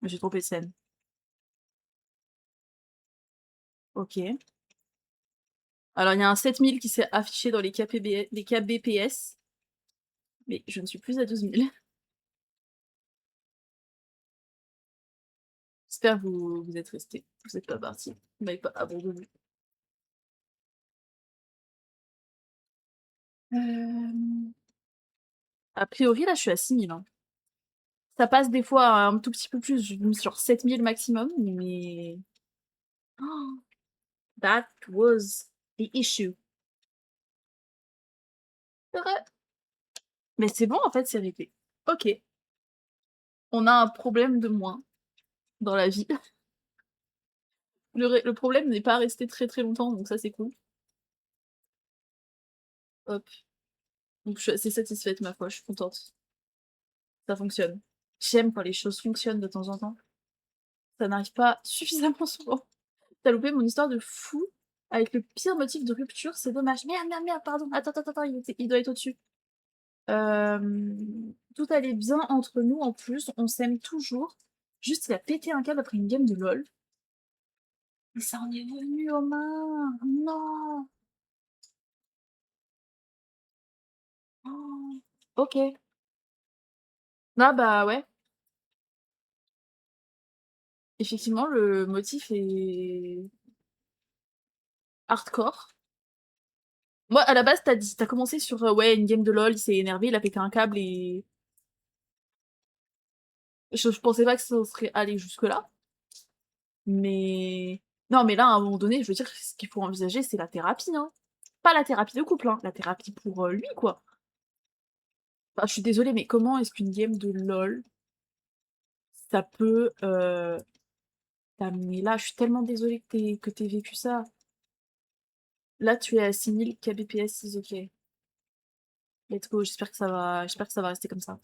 J'ai trompé de scène. OK. Alors il y a un 7000 qui s'est affiché dans les KBPS, mais je ne suis plus à 12 000. J'espère que vous êtes restés. Vous êtes pas partis. Vous m'avez pas abandonné. Hem, a priori là je suis à 6 000, hein. Ça passe des fois un tout petit peu plus, je mise sur 7 000 maximum, mais that was the issue. Heureux. Mais c'est bon en fait, c'est réglé. OK, on a un problème de moins dans la vie. Le problème n'est pas resté très, très longtemps, donc ça c'est cool. Hop, donc je suis assez satisfaite ma foi, je suis contente. Ça fonctionne. J'aime quand les choses fonctionnent de temps en temps. Ça n'arrive pas suffisamment souvent. Tu as loupé mon histoire de fou avec le pire motif de rupture, c'est dommage. Merde, merde, merde, pardon. Attends, il doit être au-dessus. Tout allait bien entre nous en plus, on s'aime toujours. Juste il a pété un câble après une game de LOL. Mais ça en est venu aux mains! Non! Oh. OK. Ah bah ouais, effectivement le motif est hardcore. Moi à la base tu as commencé sur, ouais une game de LOL, il s'est énervé, il a pété un câble et je pensais pas que ça serait allé jusque là, mais non mais là à un moment donné, je veux dire ce qu'il faut envisager c'est la thérapie, hein. Pas la thérapie de couple, hein, la thérapie pour, lui quoi. Enfin je suis désolée mais comment est-ce qu'une game de LOL, ça peut, t'amener là? Je suis tellement désolée que tu vécu ça. Là tu es à 6000 kbps, is OK. Let's go, j'espère que ça va rester comme ça.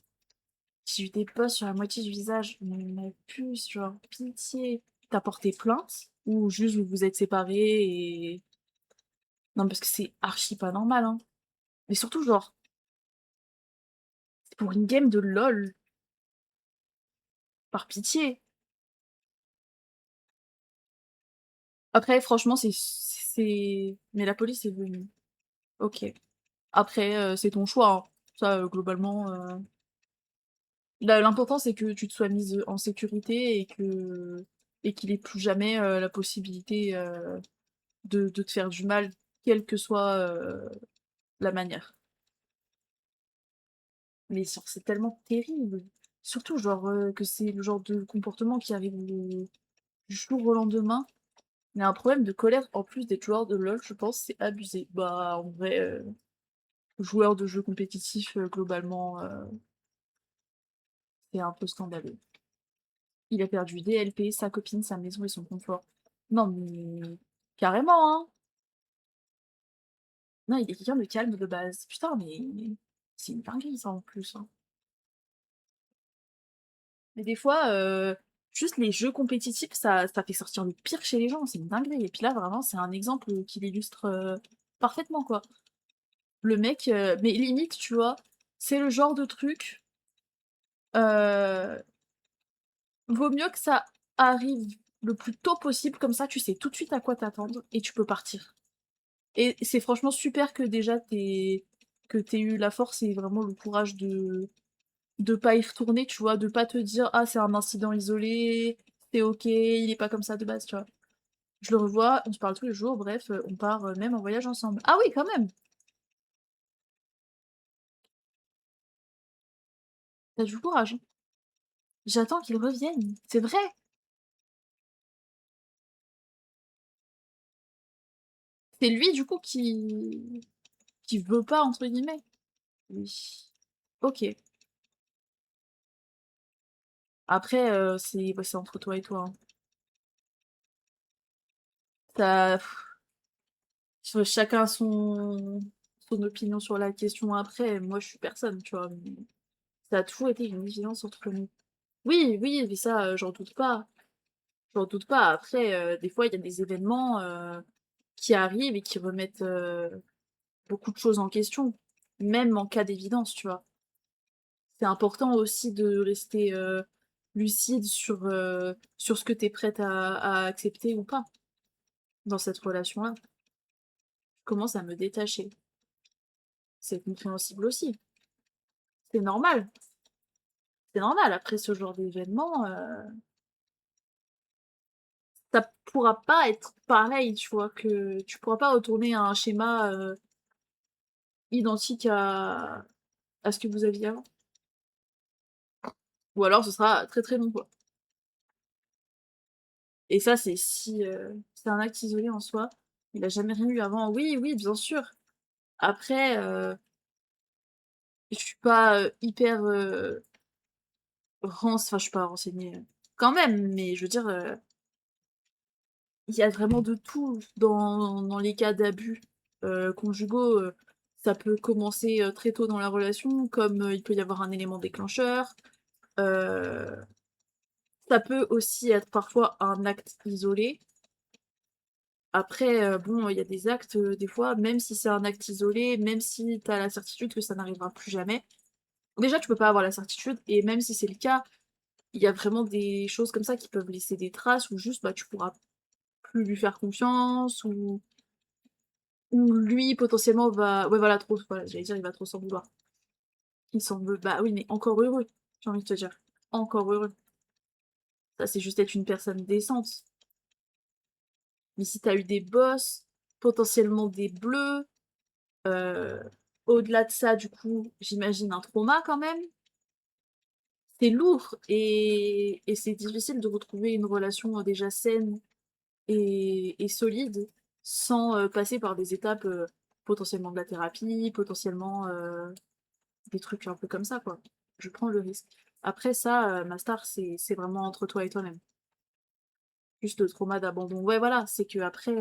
J'ai eu des posts sur la moitié du visage, mais ma puce, genre pitié. Tu as porté plainte? Ou juste vous vous êtes séparés et non parce que c'est archi pas normal, hein. Mais surtout genre, pour une game de LOL, par pitié. Après franchement c'est mais la police est venue. OK. Après, c'est ton choix, hein. Ça, globalement, l'important c'est que tu te sois mise, en sécurité et qu'il ait plus jamais, la possibilité, de te faire du mal, quelle que soit, la manière. Mais genre, c'est tellement terrible! Surtout genre, que c'est le genre de comportement qui arrive du jour au lendemain. Mais un problème de colère en plus des joueurs de LOL, je pense, c'est abusé. Bah, en vrai, joueurs de jeux compétitifs, globalement, c'est un peu scandaleux. Il a perdu des LP, sa copine, sa maison et son confort. Non mais carrément, hein! Non, il est quelqu'un de calme de base. Putain, mais c'est une dinguerie ça en plus, hein. Mais des fois, juste les jeux compétitifs, ça fait sortir le pire chez les gens, c'est une dinguerie et puis là, vraiment, c'est un exemple, qui l'illustre, parfaitement, quoi. Le mec, mais limite, tu vois, c'est le genre de truc, heu, vaut mieux que ça arrive le plus tôt possible, comme ça tu sais tout de suite à quoi t'attendre et tu peux partir. Et c'est franchement super que déjà tu aies eu la force et vraiment le courage de pas y retourner, tu vois? De pas te dire: «Ah c'est un incident isolé, c'est OK, il est pas comme ça de base», tu vois? Je le revois, on se parle tous les jours, bref, on part, même en voyage ensemble. Ah oui, quand même! Tu as du courage, hein. J'attends qu'il revienne. C'est vrai! C'est lui du coup qui «veut pas» entre guillemets? Oui. OK. Après, c'est entre toi et toi, hein. Ça chacun son opinion sur la question après, moi je suis personne, tu vois? Mais ça a toujours été une évidence entre nous. Oui, oui, mais ça, j'en doute pas. J'en doute pas. Après, des fois, il y a des événements, qui arrivent et qui remettent, beaucoup de choses en question, même en cas d'évidence, tu vois? C'est important aussi de rester, lucide sur ce que tu es prête à accepter ou pas dans cette relation-là. Je commence à me détacher. C'est compréhensible aussi. C'est normal. C'est normal après ce genre d'événement, ça pourra pas être pareil, tu vois? Que tu pourras pas retourner à un schéma, identique à ce que vous aviez avant. Ou alors ce sera très, très long, quoi. Et ça, c'est si, c'est un acte isolé en soi, il a jamais rien eu avant. Oui, oui, bien sûr. Après, je suis pas, hyper, enfin, je suis pas renseignée, quand même, mais je veux dire, il y a vraiment de tout dans les cas d'abus, conjugaux, ça peut commencer, très tôt dans la relation, comme, il peut y avoir un élément déclencheur. Heu, Ça peut aussi être parfois un acte isolé. Après, bon, il y a des actes, des fois, même si c'est un acte isolé, même si tu as la certitude que ça n'arrivera plus jamais, déjà tu peux pas avoir la certitude et même si c'est le cas, il y a vraiment des choses comme ça qui peuvent laisser des traces ou juste, bah, tu pourras plus lui faire confiance ou lui potentiellement va ouais voilà trop voilà, j'allais dire il va trop s'en vouloir. Il s'en veut bah oui, mais encore heureux, j'ai envie de te dire. Encore heureux. Ça, c'est juste être une personne décente. Mais si tu as eu des bosses, potentiellement des bleus, heu, au-delà de ça, du coup, j'imagine un trauma quand même. C'est lourd et c'est difficile de retrouver une relation, déjà saine et solide sans, passer par des étapes, potentiellement de la thérapie, potentiellement, des trucs un peu comme ça, quoi. Je prends le risque. Après ça, ma star, c'est vraiment entre toi et toi-même. Juste le trauma d'abandon. Ouais, voilà, c'est qu'après,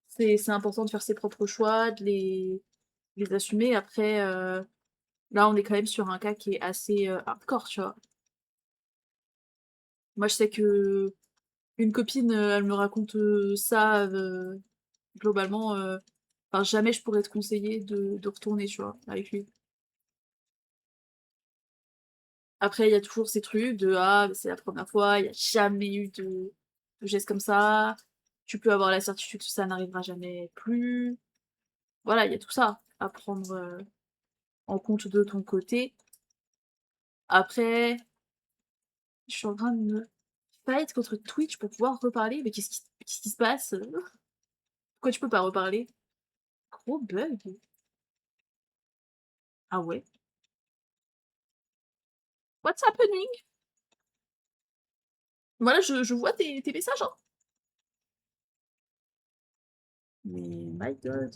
c'est important de faire ses propres choix, de les assumer. Après, là, on est quand même sur un cas qui est assez, hardcore, tu vois? Moi, je sais que une copine, elle me raconte, ça, globalement, enfin, jamais je pourrais te conseiller de retourner, tu vois, avec lui. Après, il y a toujours ces trucs de: «Ah, c'est la première fois, il y a jamais eu de gestes comme ça. Tu peux avoir la certitude que ça n'arrivera jamais plus». Voilà, il y a tout ça à prendre, en compte de ton côté. Après, je suis en train de me fight contre Twitch pour pouvoir reparler, mais qu'est-ce qui se passe? Pourquoi tu peux pas reparler? Gros bug. Ah ouais? What's happening? Voilà, je vois tes messages, hein. Mais my god.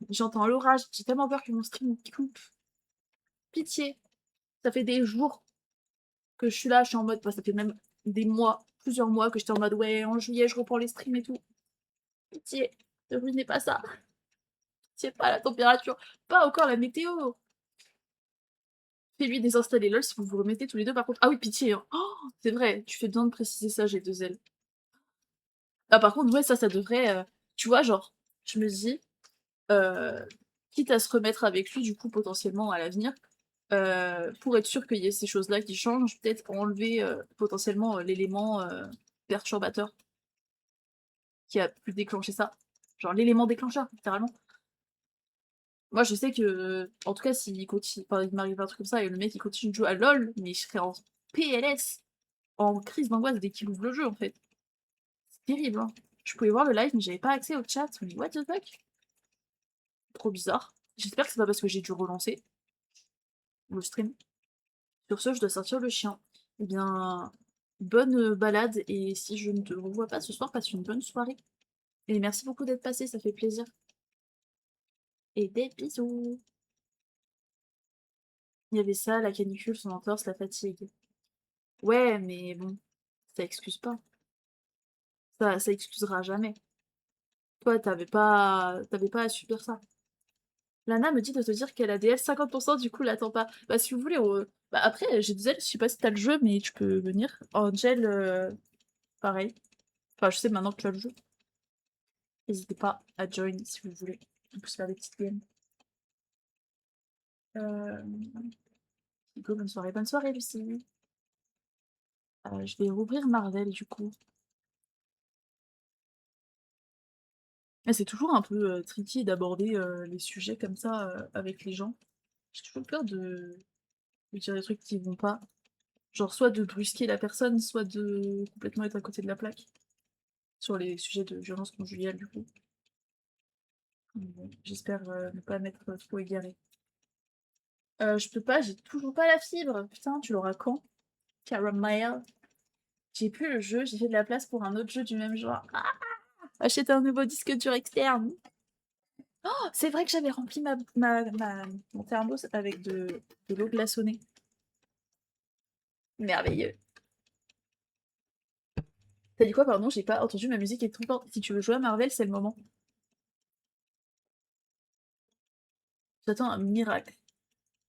J'entends l'orage, j'ai tellement peur que mon stream coupe. Pitié. Ça fait des jours que je suis là, je suis en mode bah, ça fait même des mois, plusieurs mois que j'étais en mode: «Ouais, en juillet, je reprends les streams et tout». Pitié, ne ruinez pas ça. Pitié, pas la température, pas encore la météo. Fais-lui désinstaller LOL si vous vous remettez tous les 2 par contre. Ah oui, pitié, hein. Oh, c'est vrai, tu fais bien de préciser ça, j'ai 2 ailes. Ah par contre, ouais, ça devrait, tu vois, genre, je me dis, heu, quitte à se remettre avec lui, du coup, potentiellement à l'avenir, pour être sûr qu'il y ait ces choses-là qui changent, peut-être enlever, potentiellement, l'élément, perturbateur qui a pu déclencher ça. Genre l'élément déclencheur, littéralement. Moi, je sais que, en tout cas, s'il continue enfin, il m'arrive un truc comme ça et le mec il continue de jouer à LOL, mais je serais en PLS, en crise d'angoisse dès qu'il ouvre le jeu, en fait. C'est terrible, hein. Je pouvais voir le live, mais j'avais pas accès au chat, mais what the fuck? Trop bizarre. J'espère que c'est pas parce que j'ai dû relancer le stream. Sur ce, je dois sortir le chien. Eh bien, bonne, balade et si je ne te revois pas ce soir, passe une bonne soirée et merci beaucoup d'être passé, ça fait plaisir et des bisous. Il y avait ça, la canicule, son entorse, la fatigue. Ouais, mais bon, ça excuse pas. Ça excusera jamais. Toi, tu avais pas à subir ça. Lana me dit de te dire qu'elle a DL 50%, du coup, l'attends pas. Bah, si vous voulez, bah, après, j'ai des ailes, je sais pas si t'as le jeu, mais tu peux venir. Angel, pareil. Enfin, je sais maintenant que tu as le jeu. N'hésitez pas à join si vous voulez. On peut se faire des petites games. Go, bonne soirée, Lucie. Je vais rouvrir Marvel du coup. Ah, c'est toujours un peu, tricky d'aborder, les sujets comme ça, avec les gens. J'ai toujours peur de dire des trucs qui vont pas. Genre soit de brusquer la personne, soit de complètement être à côté de la plaque. Sur les sujets de violence conjugale du coup. Bon, j'espère, ne pas m'être, trop égarée. Je peux pas, j'ai toujours pas la fibre. Putain, tu l'auras quand? Caramel. J'ai plus le jeu, j'ai fait de la place pour un autre jeu du même genre. Ah! Acheter un nouveau disque dur externe. Oh, c'est vrai que j'avais rempli mon thermos avec de l'eau glaçonnée. Merveilleux. T'as dit quoi, pardon? J'ai pas entendu, ma musique est tout le temps. Si tu veux jouer à Marvel, c'est le moment. J'attends un miracle.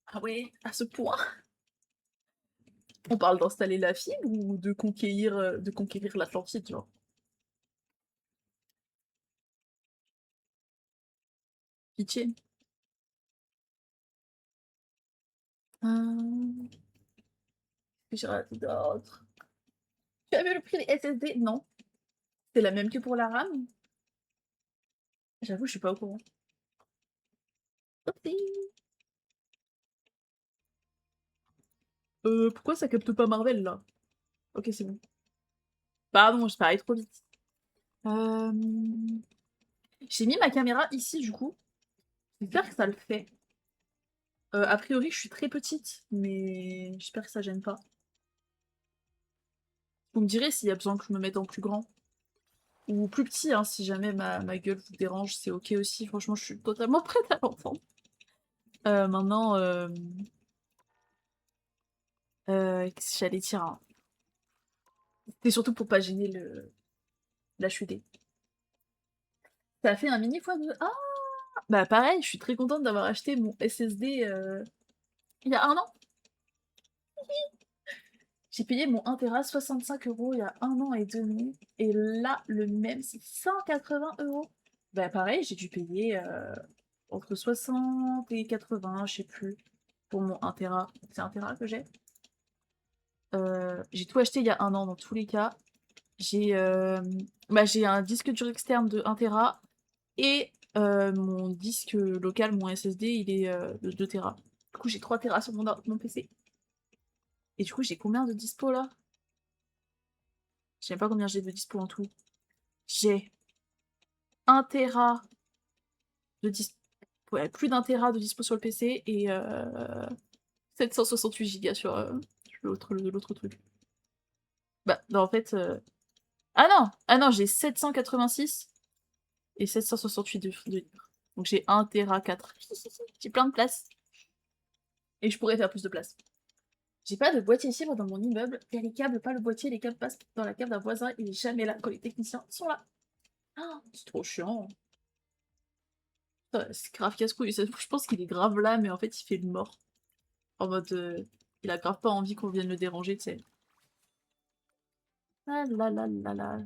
Ah ouais, à ce point. On parle d'installer la fibre ou de conquérir l'Atlantide, genre? Pitié. Qu'est-ce que j'ai raté d'autre? Tu as vu le prix des SSD? Non. C'est la même que pour la RAM? J'avoue, je suis pas au courant. Oupsie. Pourquoi ça capte pas Marvel là? Ok, c'est bon. Pardon, je parlais trop vite. Euh, J'ai mis ma caméra ici du coup. J'espère que ça le fait. A priori, je suis très petite, mais j'espère que ça gêne pas. Vous me direz s'il y a besoin que je me mette en plus grand. Ou plus petit, hein, si jamais ma gueule vous dérange, c'est ok aussi. Franchement, je suis totalement prête à l'entendre. Maintenant, qu'est-ce que j'allais dire, hein. C'était surtout pour pas gêner la chutée. Ça a fait un mini x2. Ah! Bah pareil, je suis très contente d'avoir acheté mon SSD il y a un an. J'ai payé mon 1 Tera 65 € il y a un an et demi. Et là, le même, c'est 180 €. Bah pareil, j'ai dû payer entre 60 et 80, je sais plus, pour mon 1 Tera. C'est 1 Tera que j'ai. J'ai tout acheté il y a un an dans tous les cas. J'ai j'ai un disque dur externe de 1 Tera et mon disque local, mon SSD, il est de 2 Tera. Du coup, j'ai 3 Tera sur mon PC. Et du coup, j'ai combien de dispo là? Je sais même pas combien j'ai de dispo en tout. J'ai 1 Tera de dispo. Ouais, plus d'un Tera de dispo sur le PC et 768 Go sur l'autre truc. Bah, non, en fait. Ah non! Ah non, j'ai 786 et 768 de libre. Donc j'ai 1 Tera 4. J'ai plein de place. Et je pourrais faire plus de place. J'ai pas de boîtier fibre dans mon immeuble. Et les câbles, pas le boîtier, les câbles passent dans la cave d'un voisin. Il est jamais là quand les techniciens sont là. Ah, c'est trop chiant. C'est grave casse-couille. Je pense qu'il est grave là, mais en fait, il fait le mort. En mode, il a grave pas envie qu'on vienne le déranger, tu sais. Ah là là là là.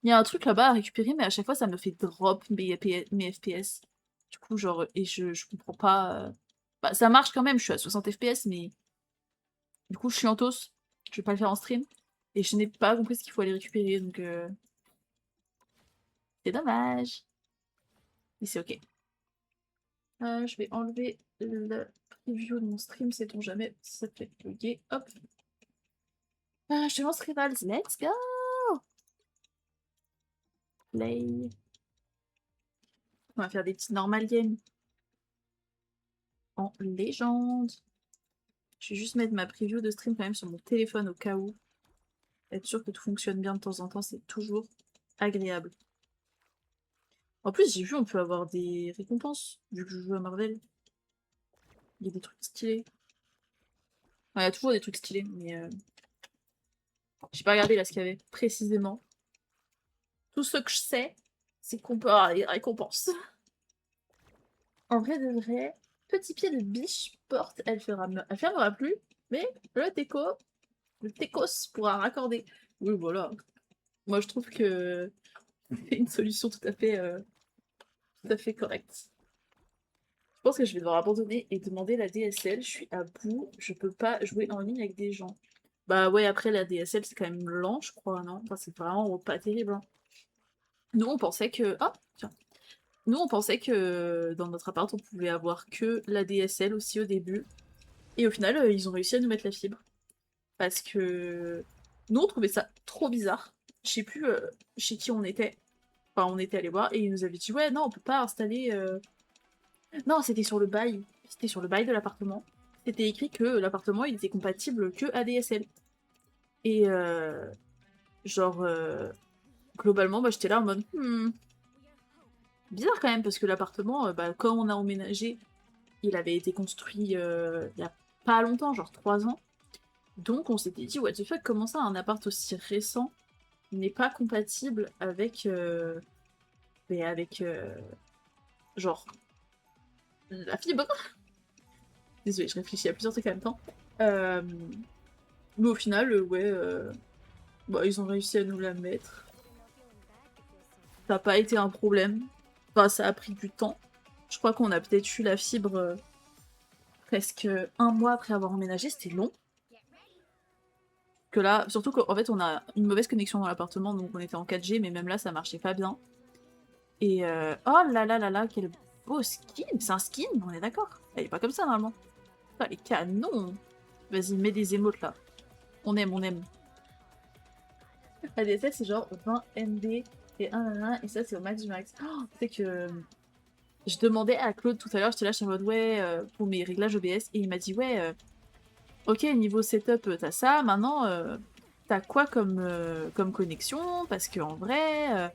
Il y a un truc là-bas à récupérer, mais à chaque fois, ça me fait drop mes FPS. Du coup, genre, et je comprends pas. Bah, ça marche quand même, je suis à 60 FPS, mais du coup, je suis en toss. Je vais pas le faire en stream. Et je n'ai pas compris ce qu'il faut aller récupérer, donc c'est dommage. Mais c'est ok. Je vais enlever le preview de mon stream, sait-on jamais si ça te fait bugger. Hop. Je lance Rivals, let's go! Play. On va faire des petits normal games. En légende. Je vais juste mettre ma preview de stream quand même sur mon téléphone au cas où. Être sûr que tout fonctionne bien de temps en temps, c'est toujours agréable. En plus, j'ai vu, on peut avoir des récompenses, vu que je joue à Marvel. Il y a des trucs stylés. Enfin, il y a toujours des trucs stylés, mais j'ai pas regardé là ce qu'il y avait précisément. Tout ce que je sais, c'est qu'on peut avoir des récompenses. En vrai de vrai, petit pied de biche porte, elle fermera plus, mais le Técos pourra raccorder. Oui, voilà. Moi, je trouve que c'est une solution tout à fait correcte. Je pense que je vais devoir abandonner et demander la DSL. Je suis à bout, je peux pas jouer en ligne avec des gens. Bah ouais, après la DSL c'est quand même lent, je crois, non? Enfin, c'est vraiment pas terrible, hein. Nous on pensait que... Ah, tiens. Nous on pensait que dans notre appart on pouvait avoir que la DSL aussi au début. Et au final, ils ont réussi à nous mettre la fibre. Parce que nous on trouvait ça trop bizarre. Je sais plus chez qui on était. Enfin, on était allé voir et ils nous avaient dit ouais, non, on peut pas installer. Non, c'était sur le bail. C'était sur le bail de l'appartement. C'était écrit que l'appartement il était compatible que ADSL. Et genre, globalement, moi j'étais là en mode bizarre quand même parce que l'appartement, bah, quand on a emménagé, il avait été construit il y a pas longtemps, genre 3 ans. Donc on s'était dit, what the fuck, comment ça, un appart aussi récent n'est pas compatible avec, mais avec, genre, la fibre. Désolée, je réfléchis à plusieurs trucs en même temps. Euh, mais au final, ouais, bah, ils ont réussi à nous la mettre. Ça n'a pas été un problème. Enfin, ça a pris du temps. Je crois qu'on a peut-être eu la fibre presque 1 mois après avoir emménagé, c'était long. Que là, surtout qu'en fait, on a une mauvaise connexion dans l'appartement, donc on était en 4G, mais même là, ça marchait pas bien. Et oh là là là là, quel beau skin! C'est un skin, on est d'accord? Elle est pas comme ça normalement. Ah, les canons! Vas-y, mets des émotes là. On aime, on aime. La DSL, c'est genre 20 MB et 1 et ça, c'est au max du max. Oh, c'est que je demandais à Claude tout à l'heure, j'étais là, j'étais en mode ouais, pour mes réglages OBS, et il m'a dit ouais, ok, niveau setup, t'as ça, maintenant, t'as quoi comme connexion? Parce que en vrai,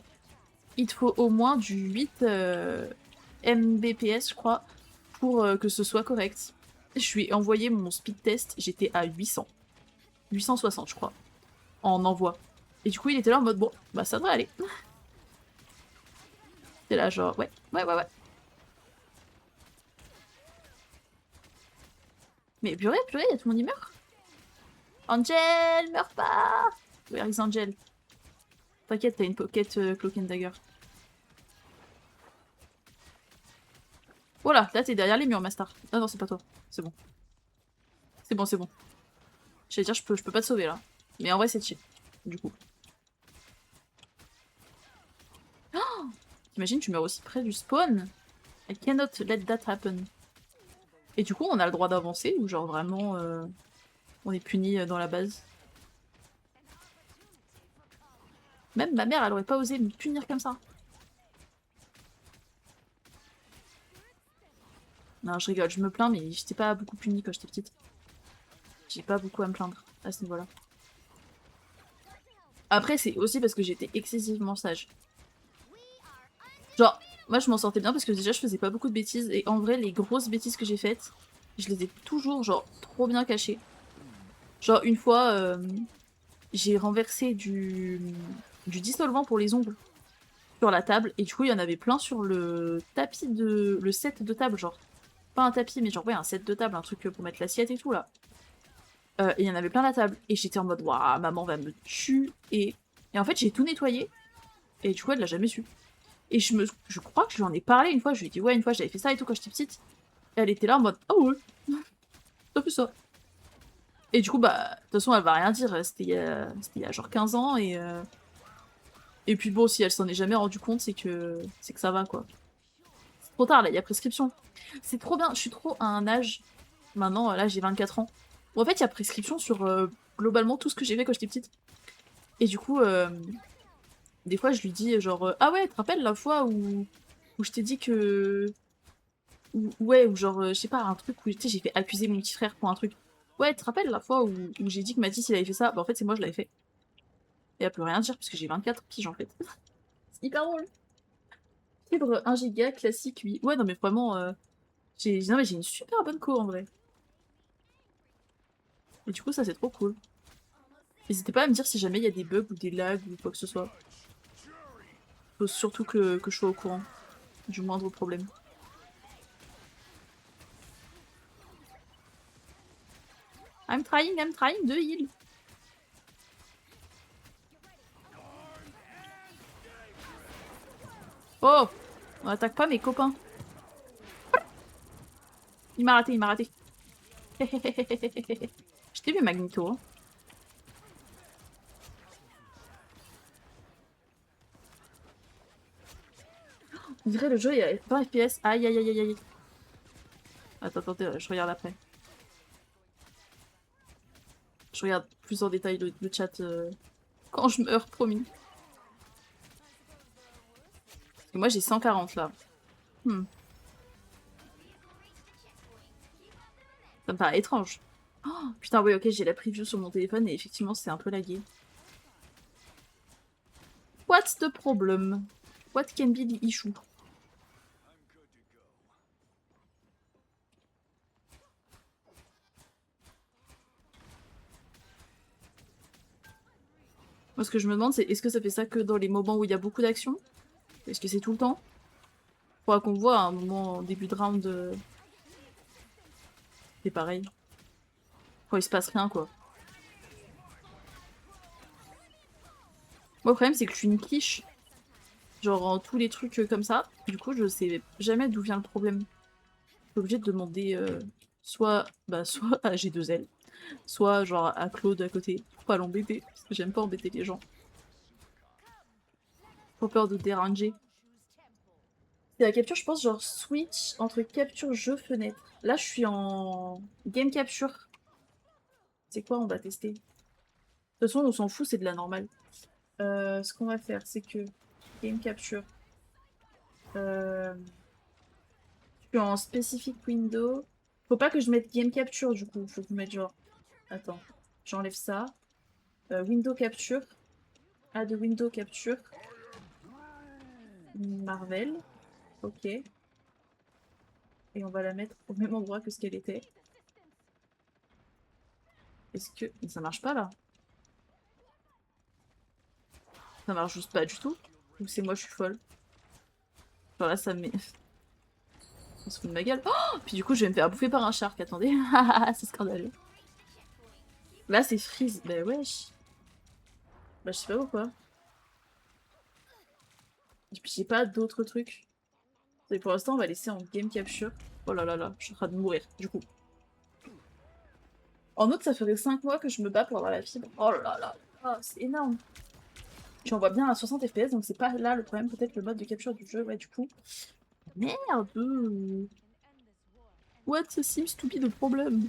il te faut au moins du 8 Mbps, je crois, pour que ce soit correct. Je lui ai envoyé mon speed test, j'étais à 800. 860, je crois, en envoi. Et du coup, il était là en mode bon, bah ça devrait aller. C'est là, genre, ouais, ouais, ouais, ouais. Mais purée, purée, y'a tout le monde qui meurt. Angel, meurs pas! Where is Angel? T'inquiète, t'as une pocket Cloak and Dagger. Voilà, là t'es derrière les murs, Mastar. Ah non, c'est pas toi. C'est bon. C'est bon, c'est bon. J'allais dire, je peux pas te sauver là. Mais en vrai, c'est chill. Du coup. T'imagines, tu meurs aussi près du spawn? I cannot let that happen. Et du coup, on a le droit d'avancer ou genre vraiment on est puni dans la base? Même ma mère, elle aurait pas osé me punir comme ça. Non, je rigole, je me plains, mais j'étais pas beaucoup punie quand j'étais petite. J'ai pas beaucoup à me plaindre à ce niveau-là. Après, c'est aussi parce que j'étais excessivement sage. Genre, moi je m'en sortais bien parce que déjà je faisais pas beaucoup de bêtises et en vrai, les grosses bêtises que j'ai faites, je les ai toujours, genre, trop bien cachées. Genre, une fois, j'ai renversé du dissolvant pour les ongles sur la table et du coup, il y en avait plein sur le tapis de. Le set de table, genre. Pas un tapis, mais genre, ouais, un set de table, un truc pour mettre l'assiette et tout là. Et il y en avait plein à la table. Et j'étais en mode, waouh, maman va me tuer. Et en fait, j'ai tout nettoyé. Et du coup, elle l'a jamais su. Et je crois que je lui en ai parlé une fois. Je lui ai dit, ouais, une fois, j'avais fait ça et tout quand j'étais petite. Et elle était là en mode, oh ouais, t'as fait ça. Et du coup, bah, de toute façon, elle va rien dire. C'était il y a genre 15 ans. Et puis bon, si elle s'en est jamais rendu compte, c'est que ça va, quoi. C'est trop tard, là, il y a prescription. C'est trop bien. Je suis trop à un âge. Maintenant, là, j'ai 24 ans. Où en fait, il y a prescription sur globalement tout ce que j'ai fait quand j'étais petite. Et du coup, des fois, je lui dis genre ah ouais, tu te rappelles la fois où je t'ai dit que ouais, ou genre je sais pas, un truc où tu sais, j'ai fait accuser mon petit frère pour un truc. Ouais, tu te rappelles la fois où j'ai dit que Mathis il avait fait ça? Bah en fait, c'est moi je l'avais fait. Et elle peut rien dire parce que j'ai 24 piges en fait. C'est hyper drôle. Fibre 1 giga classique, oui. Ouais, non mais vraiment non mais j'ai une super bonne co en vrai. Et du coup, ça c'est trop cool. N'hésitez pas à me dire si jamais il y a des bugs ou des lags ou quoi que ce soit. Faut surtout que je sois au courant du moindre problème. I'm trying de heal. Oh! On attaque pas mes copains. Il m'a raté, il m'a raté. Je t'ai vu, Magneto. Hein. On dirait le jeu il y a 20 FPS. Aïe aïe aïe aïe aïe. Attends, attendez, je regarde après. Je regarde plus en détail le chat quand je meurs, promis. Et moi j'ai 140 là. Ça me paraît étrange. Oh, putain, oui, ok, j'ai la preview sur mon téléphone et effectivement c'est un peu lagué. What's the problem? What can be the issue? Moi, ce que je me demande, c'est est-ce que ça fait ça que dans les moments où il y a beaucoup d'action? Est-ce que c'est tout le temps? Faudra qu'on voit à un moment en début de round. C'est pareil. Quand il se passe rien, quoi. Moi, le problème, c'est que je suis une quiche. Genre, en tous les trucs comme ça. Du coup, je sais jamais d'où vient le problème. Je suis obligée de demander soit à G2L, soit genre à Claude à côté, pour pas l'embêter, parce que j'aime pas embêter les gens. Pas peur de déranger. C'est la capture, je pense, genre switch entre capture jeu fenêtre. Là, je suis en game capture. C'est quoi, on va tester? De toute façon, on s'en fout, c'est de la normale. Ce qu'on va faire, c'est que game capture. Je suis en specific window. Faut pas que je mette game capture du coup. Faut que je mette genre. Attends, j'enlève ça. Window capture. Add window capture. Marvel. Ok. Et on va la mettre au même endroit que ce qu'elle était. Est-ce que. Mais ça marche pas là? Ça marche juste pas du tout? Ou c'est moi je suis folle? Genre là ça me met. On se fout de ma gueule. Oh, puis du coup je vais me faire bouffer par un shark, attendez. C'est scandaleux. Là c'est freeze. Bah wesh. Bah je sais pas pourquoi. Et puis j'ai pas d'autres trucs. Et pour l'instant on va laisser en game capture. Oh là là là, je suis en train de mourir du coup. En outre ça ferait 5 mois que je me bats pour avoir la fibre. Oh là là là, c'est énorme. Puis on voit bien à 60 FPS donc c'est pas là le problème, peut-être le mode de capture du jeu, ouais du coup. Merde. What seems to be the problem?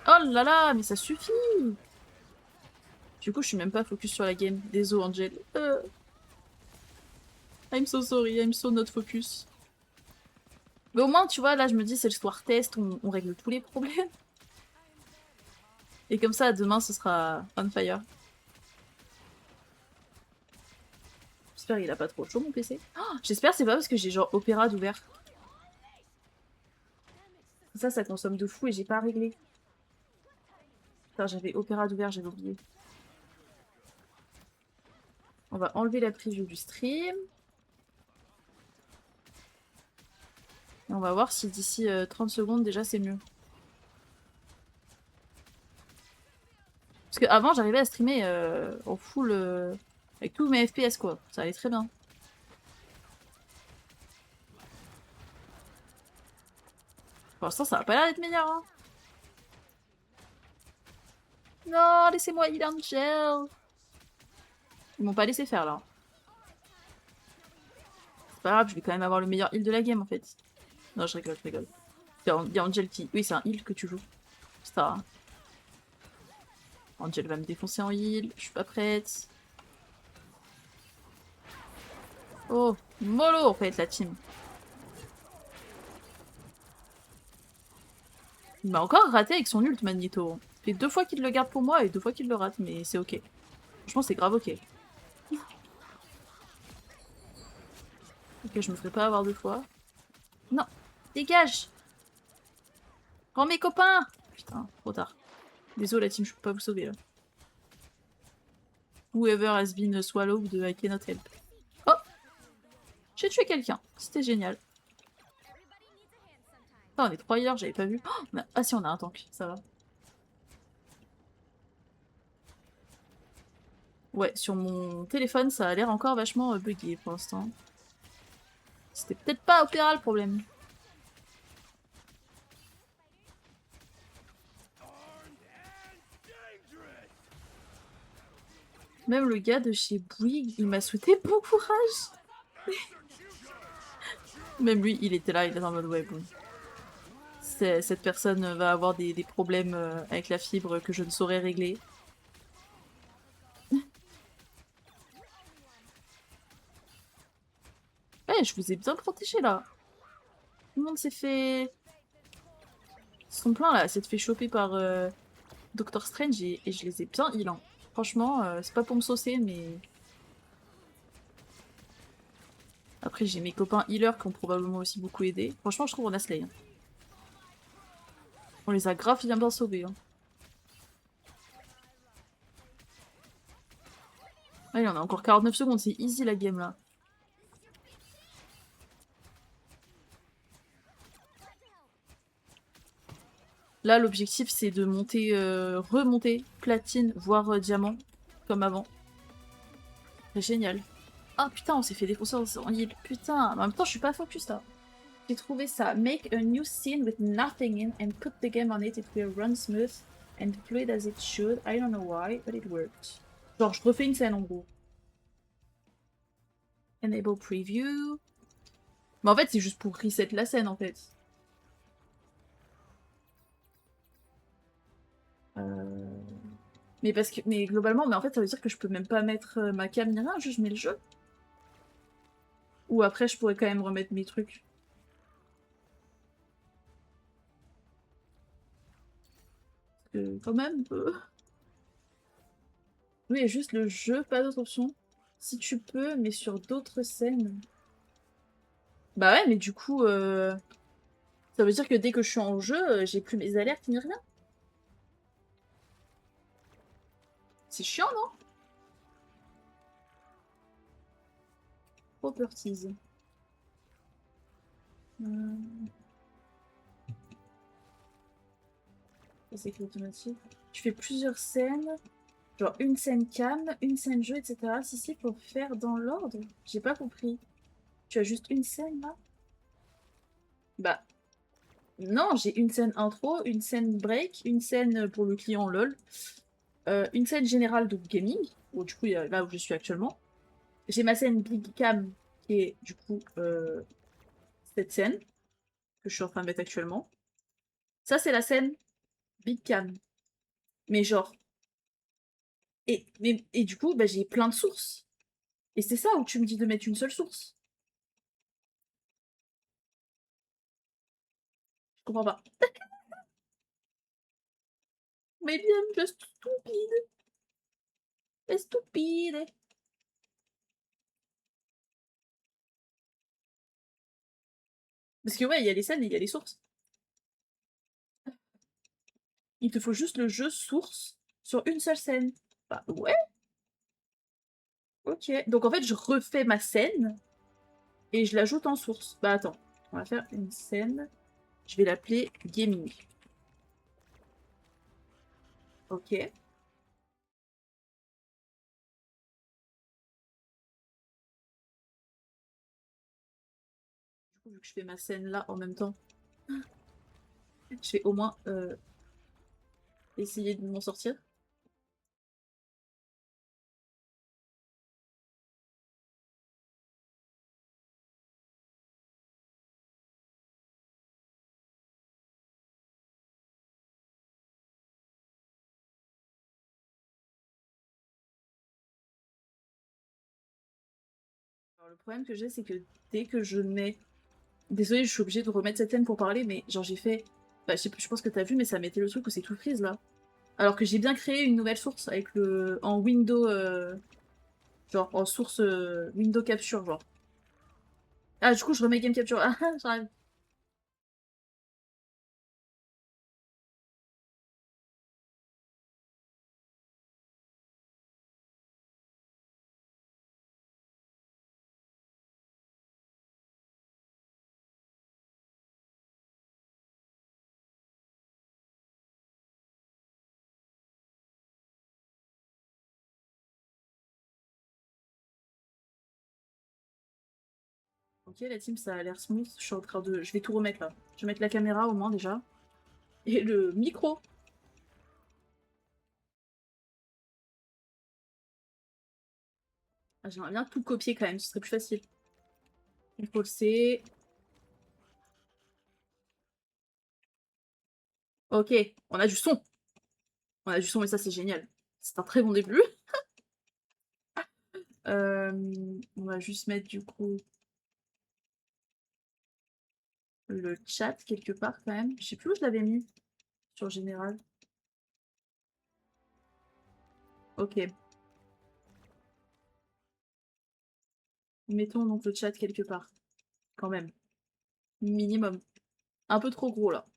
Oh là là, mais ça suffit! Du coup, je suis même pas focus sur la game. Désolé, Angel. I'm so sorry, I'm so not focus. Mais au moins, tu vois, là, je me dis, c'est le soir test, on règle tous les problèmes. Et comme ça, demain, ce sera on fire. J'espère qu'il a pas trop chaud, mon PC. Oh, j'espère c'est pas parce que j'ai genre Opéra d'ouvert. Ça consomme de fou et j'ai pas réglé. Putain, j'avais Opéra d'ouvert, j'avais oublié. On va enlever la preview du stream. Et on va voir si d'ici 30 secondes, déjà, c'est mieux. Parce qu'avant, j'arrivais à streamer en full avec tous mes FPS, quoi. Ça allait très bien. Pour l'instant, ça va pas l'air d'être meilleur, hein. Non, laissez-moi heal Angel. Ils m'ont pas laissé faire, là. C'est pas grave, je vais quand même avoir le meilleur heal de la game, en fait. Non, je rigole, je rigole. Il y a Angel qui... Oui, c'est un heal que tu joues. Ça. Angel va me défoncer en heal. Je suis pas prête. Oh, mollo, en fait, la team. Il m'a encore raté avec son ult, Magneto. Ça fait 2 fois qu'il le garde pour moi et 2 fois qu'il le rate, mais c'est ok. Franchement, c'est grave ok. Ok, je me ferai pas avoir 2 fois. Non, dégage! Rends mes copains! Putain, trop tard. Désolé la team, je peux pas vous sauver là. Whoever has been swallowed, I cannot help. Oh! J'ai tué quelqu'un, c'était génial. Ah, on est 3 healers, j'avais pas vu. Oh, ah si, on a un tank, ça va. Ouais, sur mon téléphone, ça a l'air encore vachement buggé pour l'instant. C'était peut-être pas Opéra le problème. Même le gars de chez Bouygues, il m'a souhaité bon courage. Même lui, il était là, il était en mode ouais, bon. Cette personne va avoir des problèmes avec la fibre que je ne saurais régler. Eh, je vous ai bien protégé là. Tout le monde s'est fait... Son plein là, s'est fait choper par Doctor Strange et je les ai bien heal. Hein. Franchement, c'est pas pour me saucer, mais... Après, j'ai mes copains healers qui ont probablement aussi beaucoup aidé. Franchement, je trouve on a slay. Hein. On les a grave bien sauvés. Hein. Allez, on a encore 49 secondes, c'est easy la game là. Là, l'objectif c'est de monter, remonter platine, voire diamant, comme avant. C'est génial. Ah putain, on s'est fait défoncer en heal. Putain, en même temps, je suis pas focus là. J'ai trouvé ça. Make a new scene with nothing in and put the game on it. It will run smooth and fluid as it should. I don't know why, but it worked. Genre, je refais une scène en gros. Enable preview. Mais en fait, c'est juste pour reset la scène en fait. Mais parce que, mais globalement, mais en fait, ça veut dire que je peux même pas mettre ma cam ni rien, juste je mets le jeu. Ou après, je pourrais quand même remettre mes trucs. Quand même. Oui, juste le jeu, pas d'autre option. Si tu peux, mais sur d'autres scènes. Bah ouais, mais du coup, ça veut dire que dès que je suis en jeu, j'ai plus mes alertes ni rien. C'est chiant, non? Properties. Ça, c'est écrit automatique. Tu fais plusieurs scènes. Genre une scène cam, une scène jeu, etc. Si, si, pour faire dans l'ordre. J'ai pas compris. Tu as juste une scène là? Bah, non, j'ai une scène intro, une scène break, une scène pour le client LOL, une scène générale de gaming, où du coup, il y a là où je suis actuellement. J'ai ma scène Big Cam, qui est du coup cette scène que je suis en train de mettre actuellement. Ça, c'est la scène Big Cam. Mais genre. Et du coup, bah, j'ai plein de sources. Et c'est ça où tu me dis de mettre une seule source. Je comprends pas. Mais bien, je suis stupide. C'est stupide. Parce que ouais, il y a les scènes et il y a les sources. Il te faut juste le jeu source sur une seule scène. Bah ouais, ok. Donc en fait, je refais ma scène et je l'ajoute en source. Bah attends, on va faire une scène. Je vais l'appeler gaming. Ok. Du coup, vu que je fais ma scène là en même temps, je vais au moins essayer de m'en sortir. Alors, le problème que j'ai, c'est que dès que je mets... Désolée, je suis obligée de remettre cette scène pour parler, mais genre j'ai fait... Bah, je pense que t'as vu, mais ça mettait le truc où c'est tout freeze là. Alors que j'ai bien créé une nouvelle source avec le... en window... genre en source window capture, genre. Ah, du coup, je remets game capture. Ah, j'arrive. Ok, la team, ça a l'air smooth. Je suis en train de... Je vais tout remettre, là. Je vais mettre la caméra, au moins, déjà. Et le micro. Ah, j'aimerais bien tout copier quand même, ce serait plus facile. Contrôle C. Ok, on a du son. On a du son et ça c'est génial. C'est un très bon début. On va juste mettre du coup le chat quelque part quand même. Je sais plus où je l'avais mis sur général. Ok. Mettons donc le chat quelque part. Quand même. Minimum. Un peu trop gros là.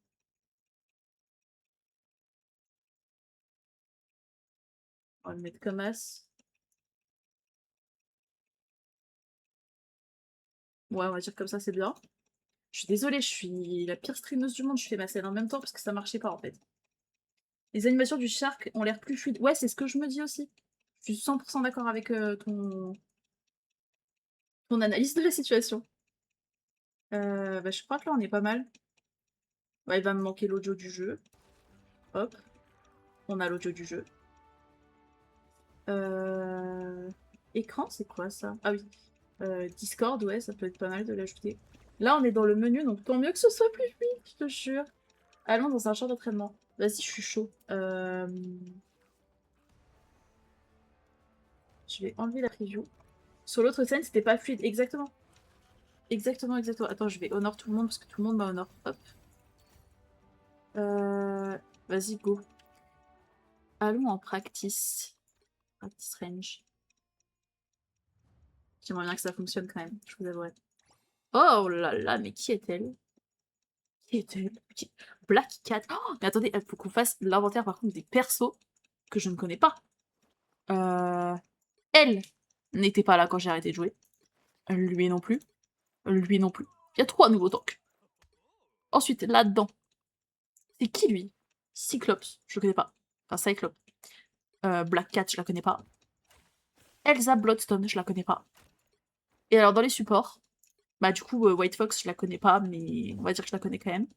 On va le mettre comme as. Ouais, on va dire comme ça, c'est bien. Je suis désolée, je suis la pire streameuse du monde. Je fais ma scène en même temps parce que ça marchait pas en fait. Les animations du Shark ont l'air plus fluides. Ouais, c'est ce que je me dis aussi. Je suis 100% d'accord avec ton analyse de la situation. Bah, je crois que là, on est pas mal. Ouais, il va me manquer l'audio du jeu. Hop, on a l'audio du jeu. Euh... Écran, c'est quoi ça? Ah oui. Discord, ouais, ça peut être pas mal de l'ajouter. Là, on est dans le menu, donc tant mieux que ce soit plus fluide, je te jure. Allons dans un champ d'entraînement. Vas-y, je suis chaud. Je vais enlever la preview. Sur l'autre scène, c'était pas fluide. Exactement. Exactement, exactement. Attends, je vais honor tout le monde parce que tout le monde m'a honor. Hop. Vas-y, go. Allons en practice. Practice range. J'aimerais bien que ça fonctionne quand même, je vous avouerai. Oh là là, mais qui est-elle? Qui est-elle? Black Cat. Oh, mais attendez, il faut qu'on fasse l'inventaire par contre des persos que je ne connais pas. Elle n'était pas là quand j'ai arrêté de jouer. Lui non plus. Lui non plus. Il y a 3 nouveaux tanks. Ensuite, là-dedans, c'est qui lui? Cyclops, je le connais pas. Enfin, Cyclope. Black Cat, je la connais pas. Elsa Bloodstone, je la connais pas. Et alors, dans les supports, bah du coup, White Fox, je la connais pas, mais on va dire que je la connais quand même.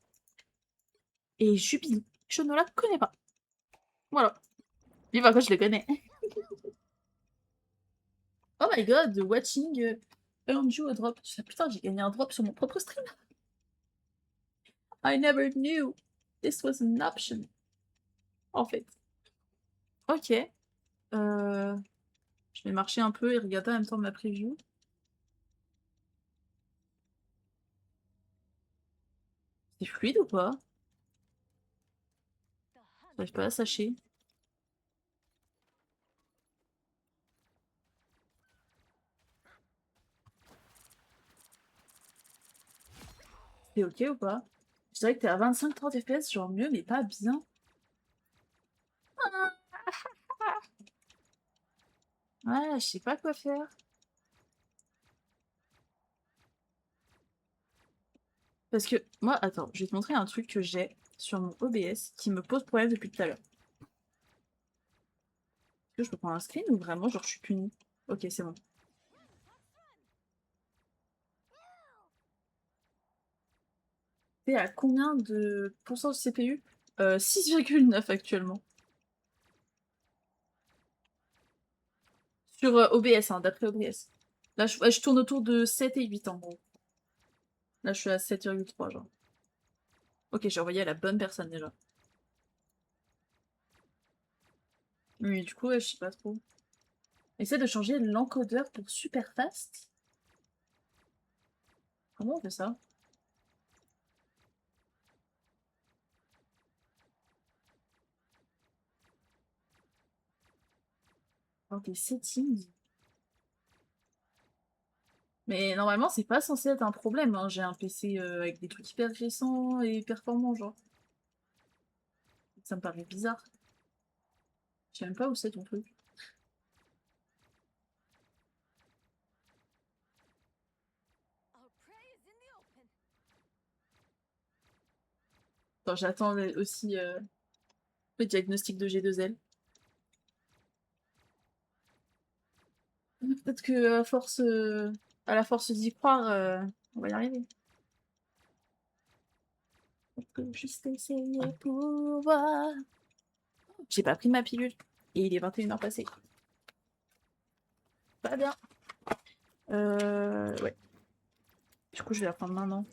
Et Jubilee, je ne la connais pas. Voilà. Mais par contre, je le connais. Oh my god, watching earned you a drop. Putain, j'ai gagné un drop sur mon propre stream. I never knew this was an option. En fait. Ok. Je vais marcher un peu et regarder en même temps ma preview. C'est fluide ou pas? J'arrive pas à sacher. C'est ok ou pas? Je dirais que t'es à 25-30 FPS, genre mieux, mais pas bien. Ouais, je sais pas quoi faire. Parce que moi, attends, je vais te montrer un truc que j'ai sur mon OBS qui me pose problème depuis tout à l'heure. Est-ce que je peux prendre un screen ou vraiment, genre, je suis punie? Ok, c'est bon. T'es à combien de pourcents de CPU? 6,9 actuellement. Sur OBS, hein, d'après OBS. Là, ouais, je tourne autour de 7 et 8 en gros. Là, je suis à 7,3 genre. Ok, j'ai envoyé à la bonne personne déjà. Oui, du coup, ouais, je sais pas trop. Essaie de changer l'encodeur pour super fast. Comment on fait ça? Dans tes settings. Mais normalement, c'est pas censé être un problème, hein. J'ai un PC avec des trucs hyper récents et performants, genre. Ça me paraît bizarre. Je sais même pas où c'est ton truc. Attends, j'attends aussi le diagnostic de G2L. Peut-être que à la force d'y croire, on va y arriver. On peut juste essayer pour voir. J'ai pas pris ma pilule. Et il est 21h passé. Pas bien. Ouais. Du coup, je vais la prendre maintenant.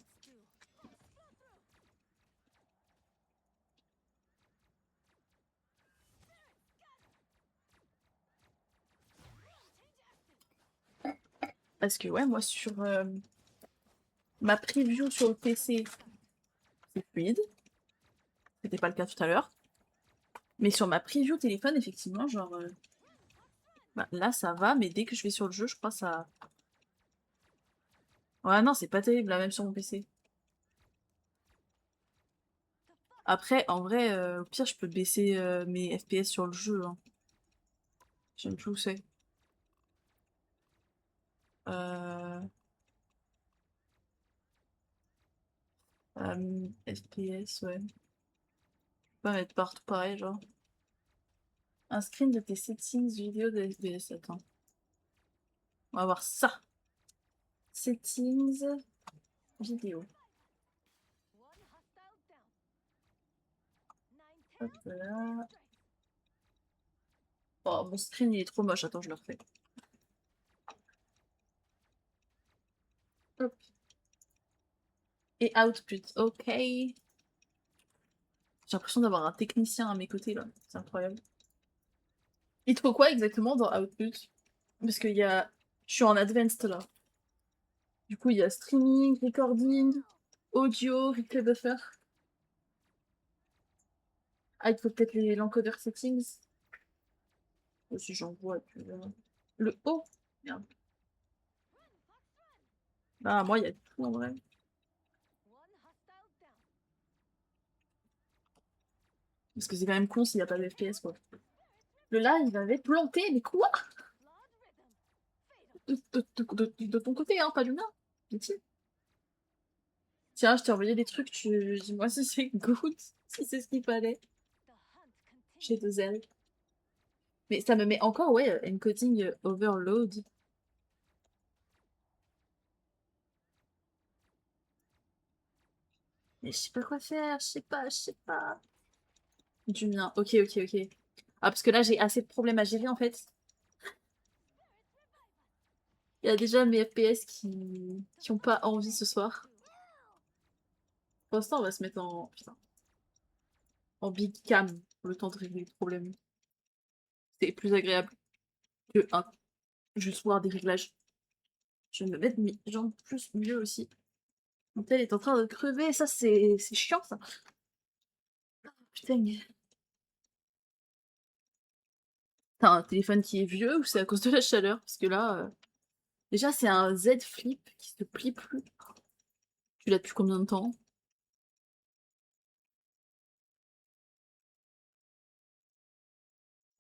Parce que ouais, moi sur ma preview sur le PC, c'est fluide. C'était pas le cas tout à l'heure. Mais sur ma preview téléphone, effectivement, genre... bah, là, ça va, mais dès que je vais sur le jeu, je crois ça... Ouais, non, c'est pas terrible, là, même sur mon PC. Après, en vrai, au pire, je peux baisser mes FPS sur le jeu. Hein. J'aime plus où c'est. Euh... FPS, ouais. Je peux pas mettre partout pareil, genre. Un screen de tes settings vidéo de FPS, attends. On va voir ça. Settings vidéo. Hop là. Oh, mon screen il est trop moche, attends, je le refais. Hop. Et output, ok. J'ai l'impression d'avoir un technicien à mes côtés là, c'est incroyable. Il te faut quoi exactement dans output? Parce qu'il y a... Je suis en advanced là. Du coup, il y a streaming, recording, audio, replay buffer. Ah, il te faut peut-être l'encodeur settings. Si j'en vois, tu verras. Le haut? Merde. Ah, moi, il y a tout en vrai. Parce que c'est quand même con s'il n'y a pas de FPS quoi. Le live il avait planté, mais quoi? De ton côté, hein, pas du mien. Pitié. Tiens, je t'ai envoyé des trucs, tu dis-moi si c'est good, si c'est ce qu'il fallait. J'ai deux ailes. Mais ça me met encore, ouais, encoding overload. Mais je sais pas quoi faire, je sais pas. Du mien, ok, ok, ok. Ah, parce que là, j'ai assez de problèmes à gérer, en fait. Il y a déjà mes FPS qui ont pas envie ce soir. Pour l'instant, on va se mettre en... Putain. En big cam, le temps de régler le problème. C'est plus agréable que un juste voir des réglages. Je vais me mettre mes jambes plus mieux aussi. Mon tel est en train de crever, ça c'est chiant ça. Putain. T'as un téléphone qui est vieux ou c'est à cause de la chaleur? Parce que là, déjà c'est un Z Flip qui se plie plus. Tu l'as depuis combien de temps?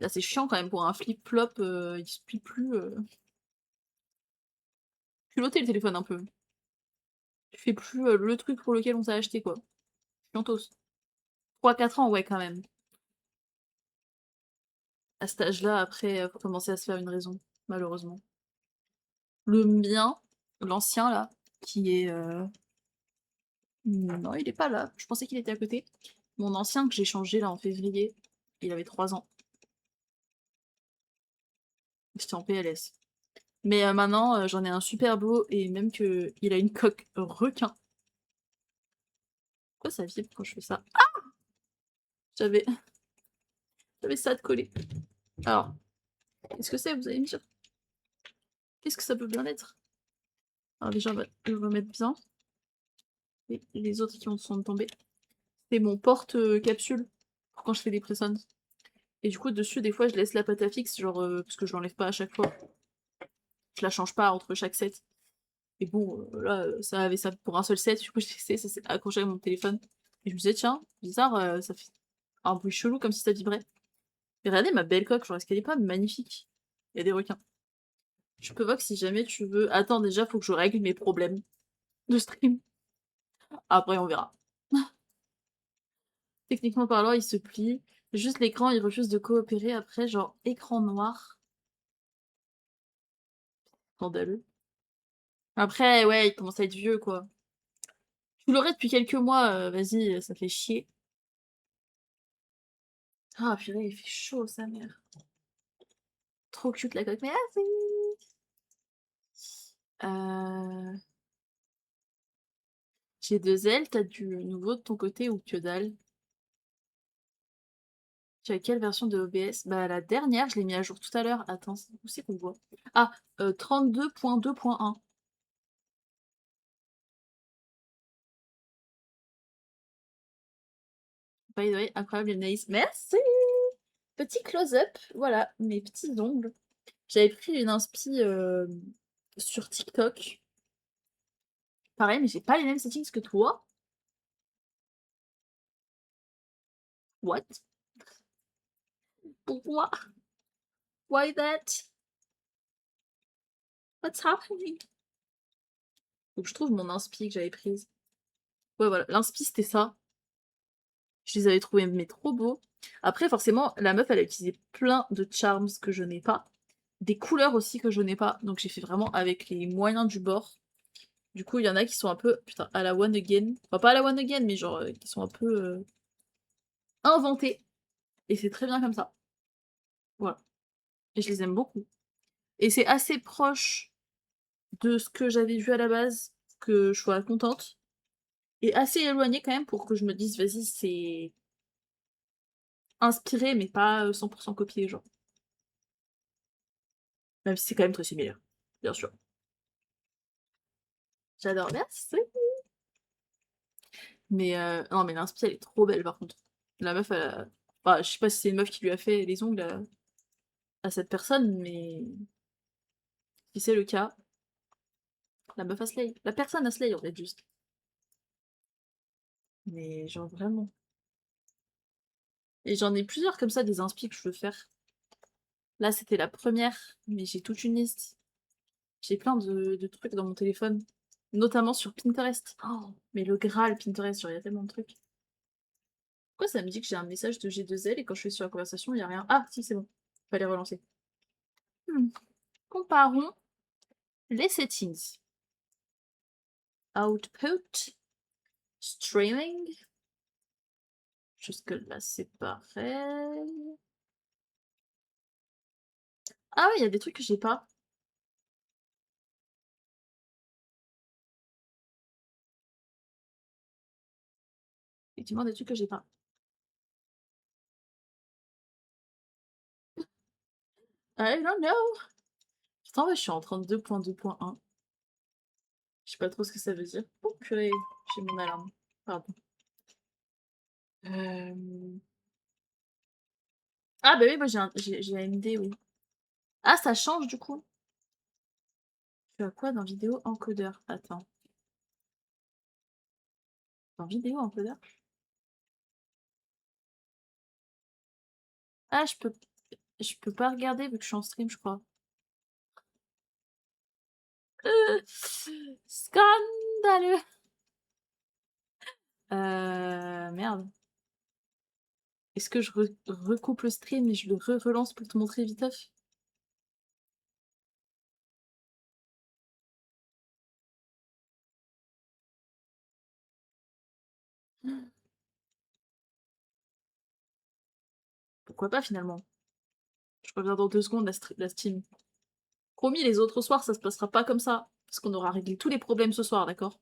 Là c'est chiant quand même pour un flip-flop, il se plie plus. Culotté le téléphone un peu. Tu fais plus le truc pour lequel on t'a acheté quoi. Chiantos. 3-4 ans, ouais quand même. À cet âge-là, après, faut commencer à se faire une raison, malheureusement. Le mien, l'ancien là, qui est... non, il est pas là. Je pensais qu'il était à côté. Mon ancien que j'ai changé là en février, il avait 3 ans. J'étais en PLS. Mais maintenant, j'en ai un super beau et même que il a une coque requin. Pourquoi ça vibre quand je fais ça? Ah, j'avais j'avais ça de coller. Alors, qu'est-ce que c'est, vous allez me dire? Qu'est-ce que ça peut bien être? Alors déjà, on va le remettre bien. Et les autres qui sont tombés. C'est mon porte-capsule pour quand je fais des pressons. Et du coup, dessus, des fois, je laisse la pâte à fixe, genre, parce que je l'enlève pas à chaque fois. Je la change pas entre chaque set. Et bon, là, ça avait ça pour un seul set, du coup, j'ai laissé, ça s'est accroché à mon téléphone. Et je me disais, tiens, bizarre, ça fait un bruit chelou comme si ça vibrait. Et regardez ma belle coque, genre, est-ce qu'elle est pas magnifique? Il y a des requins. Je peux voir que si jamais tu veux. Attends, déjà, faut que je règle mes problèmes de stream. Après, on verra. Techniquement parlant, il se plie. Juste l'écran, il refuse de coopérer après, genre, écran noir. Scandaleux. Après, ouais, il commence à être vieux, quoi. Tu l'aurais depuis quelques mois, vas-y, ça fait chier. Ah, purée, il fait chaud, sa mère. Trop cute la coque. Merci. Heu, G2L, tu du nouveau de ton côté ou que dalle? Tu as quelle version de OBS? Bah, la dernière, je l'ai mis à jour tout à l'heure. Attends, où c'est qu'on voit? Ah, 32.2.1. By the way, incroyable Anaïs. Merci! Petit close-up, voilà, mes petits ongles. J'avais pris une inspi, sur TikTok. Pareil, mais j'ai pas les mêmes settings que toi. What? Pourquoi? Why that? What's happening? Faut que je trouve mon inspi que j'avais prise. Ouais, voilà, l'inspi c'était ça. Je les avais trouvés mais trop beaux. Après, forcément, la meuf, elle a utilisé plein de charms que je n'ai pas. Des couleurs aussi que je n'ai pas. Donc j'ai fait vraiment avec les moyens du bord. Du coup, il y en a qui sont un peu, putain, à la one again. Enfin, pas à la one again, mais genre, qui sont un peu inventés. Et c'est très bien comme ça. Voilà. Et je les aime beaucoup. Et c'est assez proche de ce que j'avais vu à la base, que je sois contente. Et assez éloigné quand même pour que je me dise, vas-y, c'est inspiré, mais pas 100% copié, genre. Même si c'est quand même très similaire, bien sûr. J'adore, merci. Mais non, mais l'inspi, elle est trop belle par contre. La meuf, elle a... Enfin, je sais pas si c'est une meuf qui lui a fait les ongles à cette personne, mais si c'est le cas, la meuf a slay. La personne a slay, en fait, juste. Mais genre vraiment. Et j'en ai plusieurs comme ça, des inspi que je veux faire. Là, c'était la première, mais j'ai toute une liste. J'ai plein de trucs dans mon téléphone, notamment sur Pinterest. Oh, mais le Graal Pinterest, genre, il y a tellement de trucs. Pourquoi ça me dit que j'ai un message de G2L et quand je suis sur la conversation, il n'y a rien? Ah, si, c'est bon. Fallait relancer. Hmm. Comparons les settings. Output, streaming. Jusque là, c'est pareil. Ah oui, il y a des trucs que j'ai pas. Effectivement, des trucs que j'ai pas. I don't know. Putain, ouais, je suis en 32.2.1. Je sais pas trop ce que ça veut dire. Oh purée, j'ai mon alarme. Pardon. Euh... Ah bah oui, moi j'ai AMD, oui. Ah, ça change du coup. Tu as quoi dans vidéo encodeur? Attends. Dans vidéo encodeur? Ah, je peux pas regarder vu que je suis en stream, je crois. Scandaleux. Merde. Est-ce que je recoupe le stream et je le relance pour te montrer viteuf? Pourquoi pas finalement? Je reviens dans 2 secondes la Steam. Promis, les autres soirs, ça se passera pas comme ça. Parce qu'on aura réglé tous les problèmes ce soir, d'accord?